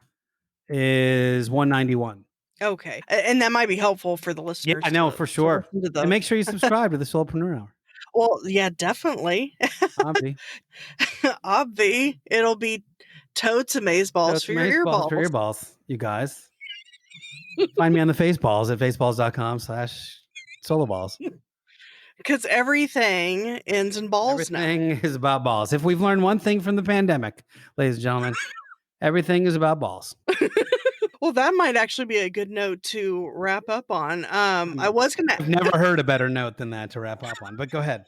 is 191. Okay. And that might be helpful for the listeners. Yeah, I know, for sure. And make sure you subscribe to the Solopreneur Hour. Well, yeah, definitely. Obvi. It'll be totes amazeballs for your earballs. For your balls, you guys. Find me on the Faceballs at faceballs.com/soloballs. Because everything ends in balls now. Everything is about balls. If we've learned one thing from the pandemic, ladies and gentlemen, everything is about balls. Well, that might actually be a good note to wrap up on. I was gonna I've never heard a better note than that to wrap up on, but go ahead.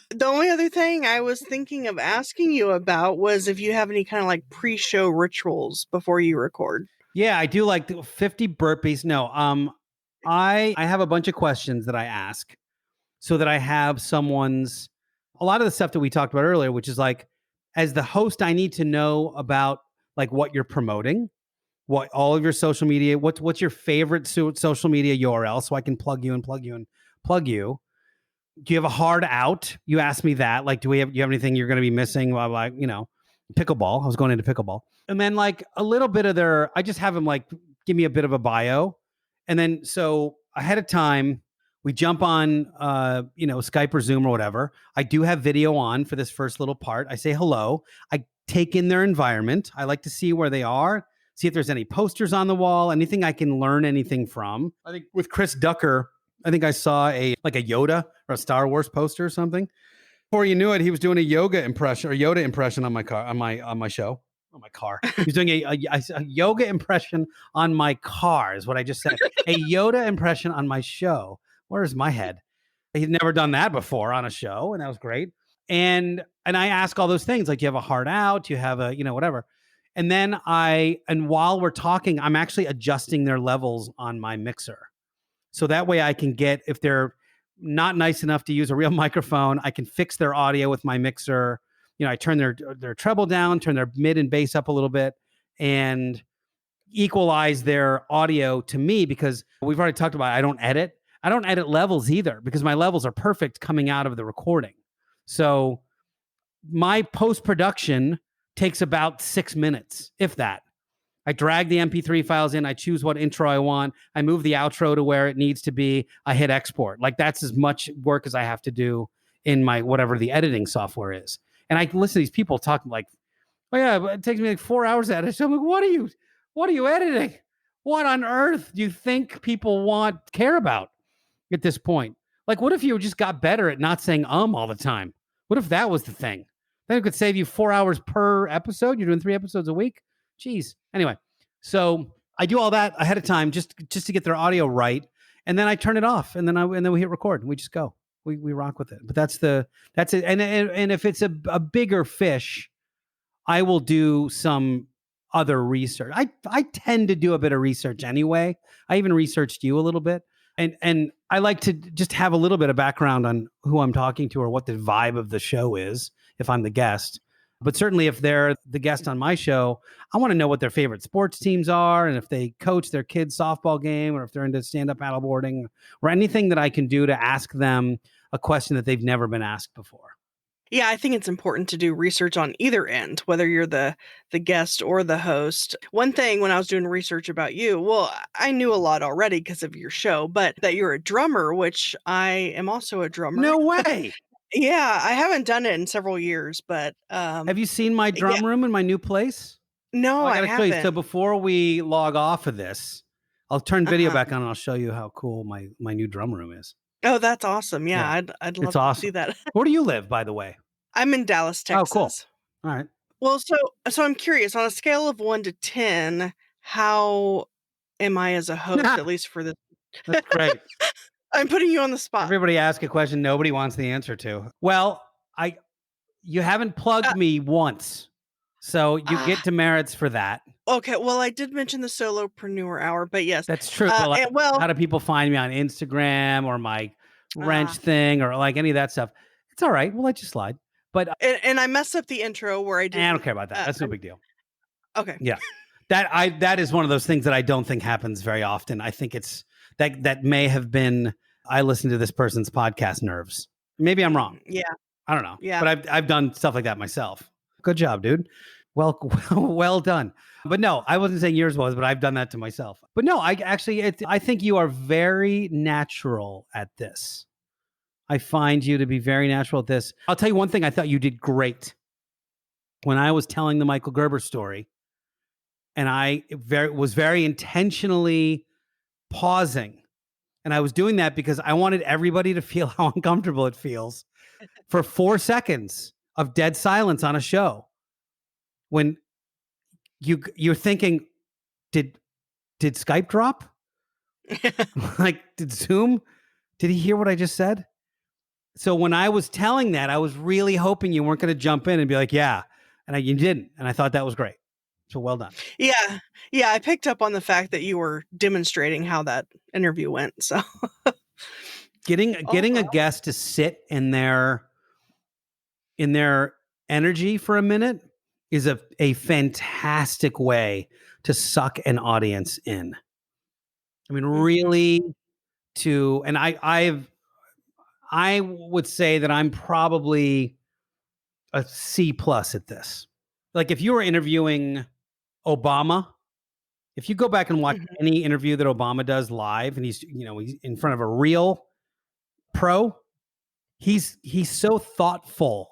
the only other thing I was thinking of asking you about was if you have any kind of like pre-show rituals before you record. Yeah, I do like the 50 burpees. No, I have a bunch of questions that I ask so that I have someone's a lot of the stuff that we talked about earlier, which is like as the host, I need to know about like what you're promoting, what all of your social media, what's your favorite social media URL so I can plug you and plug you and plug you. Do you have a hard out? You asked me that. Like, do you have anything you're going to be missing? Well, like, pickleball. I was going into pickleball. And then like a little bit of I just have them like give me a bit of a bio. And then so ahead of time, we jump on, Skype or Zoom or whatever. I do have video on for this first little part. I say hello. I take in their environment. I like to see where they are, see if there's any posters on the wall, anything I can learn anything from. I think with Chris Ducker, I think I saw a Yoda or a Star Wars poster or something. Before you knew it, he was doing a yoga impression or Yoda impression on my car on my show. On my car. He's doing a yoga impression on my car, is what I just said. A Yoda impression on my show. Where's my head? He'd never done that before on a show, and that was great. And I ask all those things, like, you have a heart out, you have a, whatever. And then while we're talking, I'm actually adjusting their levels on my mixer. So that way I can get, if they're not nice enough to use a real microphone, I can fix their audio with my mixer. I turn their treble down, turn their mid and bass up a little bit, and equalize their audio to me, because we've already talked about it, I don't edit. I don't edit levels either, because my levels are perfect coming out of the recording. So my post-production takes about 6 minutes, if that. I drag the MP3 files in. I choose what intro I want. I move the outro to where it needs to be. I hit export. Like, that's as much work as I have to do in my whatever the editing software is. And I listen to these people talking like, "Oh yeah, but it takes me like 4 hours to edit." So I'm like, what are you editing? What on earth do you think people care about at this point? Like, what if you just got better at not saying all the time? What if that was the thing? Then it could save you 4 hours per episode. You're doing 3 episodes a week. Jeez. Anyway, so I do all that ahead of time just to get their audio right, and then I turn it off, and then we hit record, and we just go. We rock with it. But that's it. And if it's a bigger fish, I will do some other research. I tend to do a bit of research anyway. I even researched you a little bit. And I like to just have a little bit of background on who I'm talking to or what the vibe of the show is if I'm the guest. But certainly if they're the guest on my show, I want to know what their favorite sports teams are, and if they coach their kids' softball game, or if they're into stand-up paddleboarding, or anything that I can do to ask them a question that they've never been asked before. Yeah, I think it's important to do research on either end, whether you're the guest or the host. One thing when I was doing research about you, well, I knew a lot already because of your show, but that you're a drummer, which I am also a drummer. No way. Yeah, I haven't done it in several years, but Have you seen my yeah, drum room in my new place? no, Oh, I I got to show you. So haven't. before we log off of this, I'll turn video Uh-huh. back on and I'll show you how cool my new drum room is. Oh, that's awesome. Yeah, Yeah, I'd it's love to see awesome. that. Where do you live, by the way? I'm in Dallas, Oh, cool. Texas. All right. Well, so I'm curious, on a scale of 1 to 10, how am I as a host, at least for this? That's great. I'm putting you on the spot. Everybody asks a question nobody wants the answer to. Well, you haven't Uh, plugged me once, so you ah, get demerits for that. okay, well, I did mention the Solopreneur Hour, but yes. That's true. But like, And well, how do people find me on Instagram or my wrench ah, thing or like any of that stuff? It's all right. We'll let you slide. But and I messed up the intro where I I don't didn't, care about that. That's no big deal. okay. Yeah. That is one of those things that I don't think happens very often. I think it's that may have been I listened to this person's podcast nerves. Maybe I'm wrong. Yeah, I don't know. yeah. But I've done stuff like that myself. Good job, dude. Well well done. But no, I wasn't saying yours was, but I've done that to myself. But no, I think you are very natural at this. I find you to be very natural at this. I'll tell you one thing I thought you did great. When I was telling the Michael Gerber story, and I was very intentionally pausing. And I was doing that because I wanted everybody to feel how uncomfortable it feels for 4 seconds of dead silence on a show when you're thinking, did did Skype drop? Like, did Zoom? Did he hear what I just said? So when I was telling that, I was really hoping you weren't going to jump in and be like, yeah. And you didn't. And I thought that was great. So well done. Yeah. Yeah. I picked up on the fact that you were demonstrating how that interview went. So getting All a right. guest to sit in their energy for a minute is a fantastic way to suck an audience in. I mean, really and I would say that I'm probably a C plus at this. Like if you were interviewing Obama, if you go back and watch Mhm. any interview that Obama does live and he's in front of a real pro, he's so thoughtful.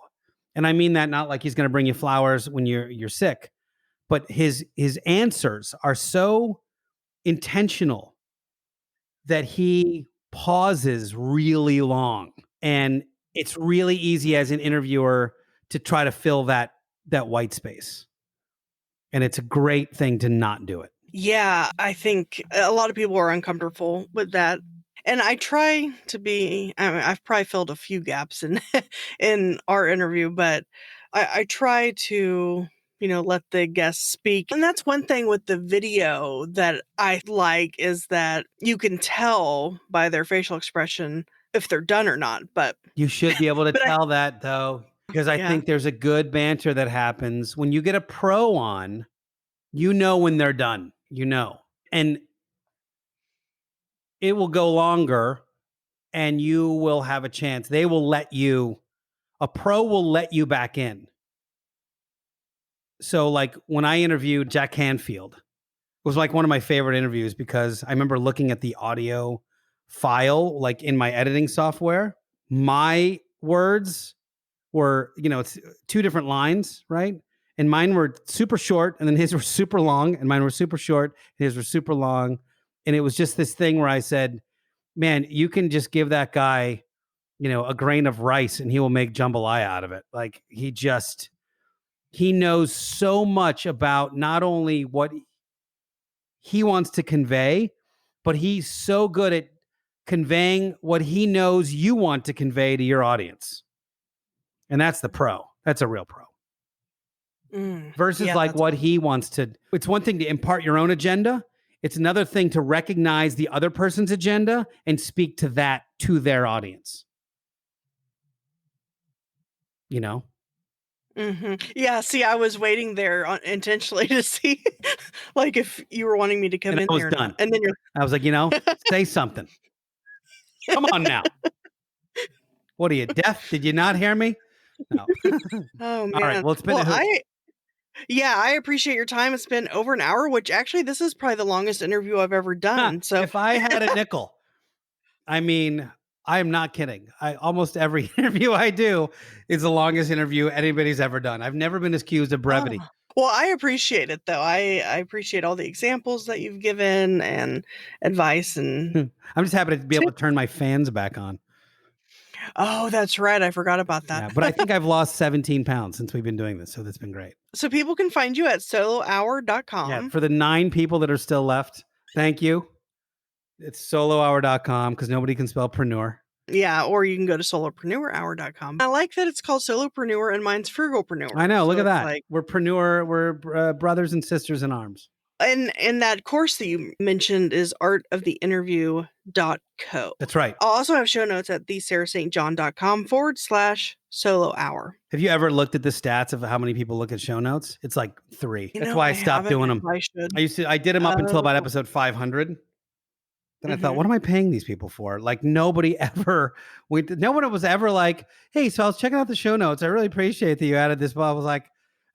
And I mean that not like he's going to bring you flowers when you're sick, but his answers are so intentional that he pauses really long. And it's really easy as an interviewer to try to fill that white space. And it's a great thing to not do it. Yeah, I think a lot of people are uncomfortable with that. And I try to be, I mean, I've probably filled a few gaps in in our interview, but I try to, let the guests speak. And that's one thing with the video that I like is that you can tell by their facial expression if they're done or not. But You should be able to but I tell that though, because I yeah. think there's a good banter that happens when you get a pro on, when they're done, and it will go longer and you will have a chance. They will a pro will let you back in. So like when I interviewed Jack Canfield, it was like one of my favorite interviews because I remember looking at the audio file, like in my editing software, my words were, it's two different lines, right? And mine were super short and then his were super long and mine were super short and his were super long. And it was just this thing where I said, man, you can just give that guy, a grain of rice and he will make jambalaya out of it. Like he knows so much about not only what he wants to convey, but he's so good at conveying what he knows you want to convey to your audience. And that's the pro. That's a real pro. Versus Yeah, like that's what he wants to. It's one thing to impart your own agenda. It's another thing to recognize the other person's agenda and speak to that to their audience. Yeah, see, I was waiting there intentionally to see, like, if you were wanting me to come And in I was there or not, done. and then you're I was like, say something. Come on now. What are you, deaf? Did you not hear me? No. Oh, All right. man. Well, it's been a Well, hoot. I appreciate your time. It's been over an hour, which actually this is probably the longest interview I've ever done, so If I had a nickel, I mean, I am not kidding. Almost every interview I do is the longest interview anybody's ever done. I've never been accused of Oh, brevity. well, I appreciate it, though. I appreciate all the examples that you've given and advice and I'm just happy to be able to tips. turn my fans back on. Oh, that's right, I forgot about that. Yeah, but I think I've lost 17 pounds since we've been doing this, so that's been great. So people can find you at Yeah, solohour.com. for the 9 people that are still left, thank you. It's solohour.com because nobody can spell preneur. Yeah, or you can go to solopreneurhour.com. I like that it's called Solopreneur and mine's Frugalpreneur. I know, look So at it's that. like, We're brothers and sisters in arms. and that course that you mentioned is artoftheinterview.co. That's right. I'll also have show notes at thesarahstjohn.com/solo hour. Have you ever looked at the stats of how many people look at show notes? It's like 3. That's why I I stopped haven't. doing them. I should. I did them up until about Oh. episode 500. Then I thought, Mhm. what am I paying these people for? Like nobody ever no one was ever like, hey, so I was checking out the show notes. I really appreciate that you added this. But I was like,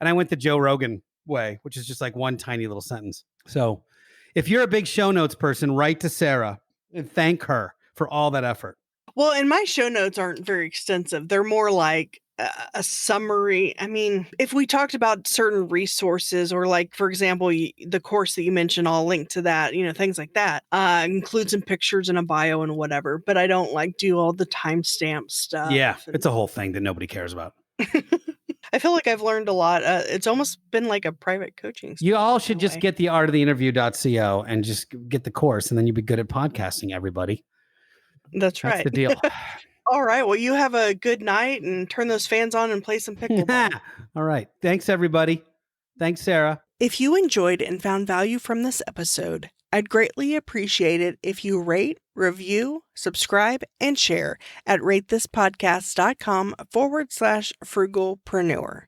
and I went the Joe Rogan way, which is just like one tiny little sentence. So if you're a big show notes person, write to Sarah and thank her for all that effort. Well, and my show notes aren't very extensive. They're more like a summary. I mean, if we talked about certain resources or like, for example, the course that you mentioned, I'll link to that, things like that, include some pictures and a bio and whatever, but I don't like do all the timestamp Yeah, stuff. it's a whole thing that nobody cares about. I feel like I've learned a lot. It's almost been like a private coaching You all session should in a just way. get the artoftheinterview.co and just get the course, and then you'll be good at podcasting, everybody. That's That's right. the deal. All right. Well, you have a good night and turn those fans on and play some pickleball. All right. Thanks, everybody. Thanks, Sarah. If you enjoyed and found value from this episode, I'd greatly appreciate it if you rate, review, subscribe, and share at ratethispodcast.com/frugalpreneur.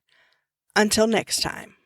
Until next time.